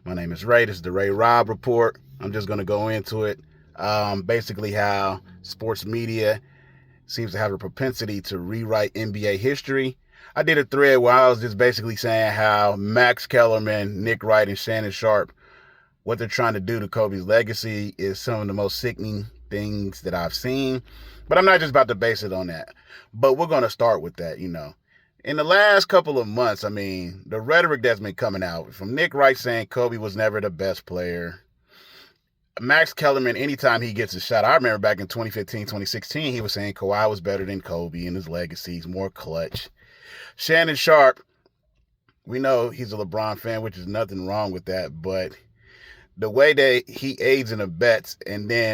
My name is Ray. This is the Ray Rob Report. I'm just going to go into it. Basically, how sports media seems to have a propensity to rewrite NBA history. I did a thread where I was just basically saying how Max Kellerman, Nick Wright, and Shannon Sharpe, what they're trying to do to Kobe's legacy is some of the most sickening things that I've seen. But I'm not just about to base it on that. But we're going to start with that. In the last couple of months, the rhetoric that's been coming out from Nick Wright saying Kobe was never the best player. Max Kellerman, anytime he gets a shot, I remember back in 2015, 2016, he was saying Kawhi was better than Kobe in his legacy. He's more clutch. Shannon Sharpe, we know he's a LeBron fan, which is nothing wrong with that, but the way that he aids and abets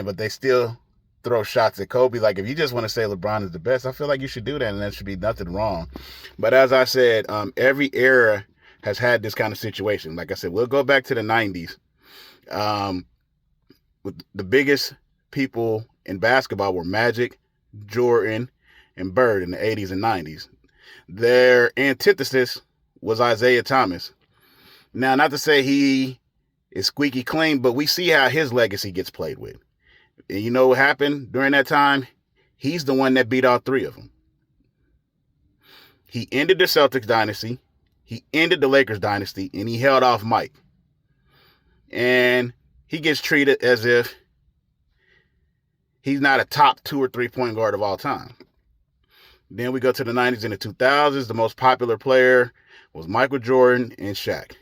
but they still throw shots at Kobe. Like, if you just want to say LeBron is the best, I feel like you should do that, and there should be nothing wrong. But as I said, every era has had this kind of situation. Like I said, we'll go back to the 90s. With the biggest people in basketball were Magic, Jordan, and Bird in the 80s and 90s. Their antithesis was Isaiah Thomas. Now, not to say he is squeaky clean, but we see how his legacy gets played with. And you know what happened during that time? He's the one that beat all three of them. He ended the Celtics dynasty, he ended the Lakers dynasty, and he held off Mike. And he gets treated as if he's not a top 2 or 3 point guard of all time. Then we go to the 90s and the 2000s. The most popular player was Michael Jordan and Shaq.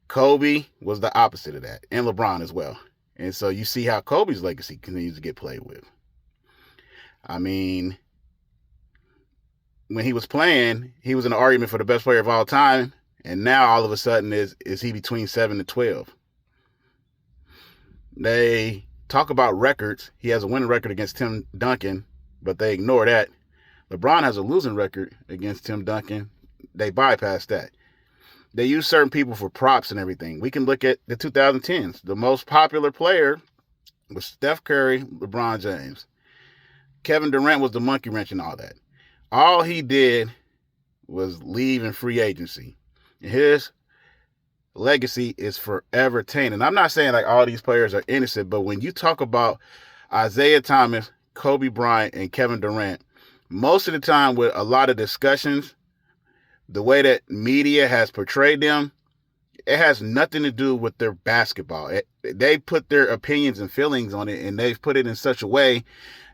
Kobe was the opposite of that, and LeBron as well. And so you see how Kobe's legacy continues to get played with. When he was playing, he was in an argument for the best player of all time, and now all of a sudden is he between 7 and 12. They talk about records. He has a winning record against Tim Duncan, but they ignore that. LeBron has a losing record against Tim Duncan. They bypass that. They use certain people for props and everything. We can look at the 2010s. The most popular player was Steph Curry, LeBron James. Kevin Durant was the monkey wrench and all that. All he did was leave in free agency. And his legacy is forever tainted. I'm not saying like all these players are innocent, but when you talk about Isaiah Thomas, Kobe Bryant, and Kevin Durant, most of the time with a lot of discussions, the way that media has portrayed them, it has nothing to do with their basketball. They put their opinions and feelings on it, and they've put it in such a way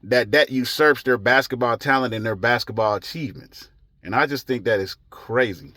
that usurps their basketball talent and their basketball achievements. And I just think that is crazy.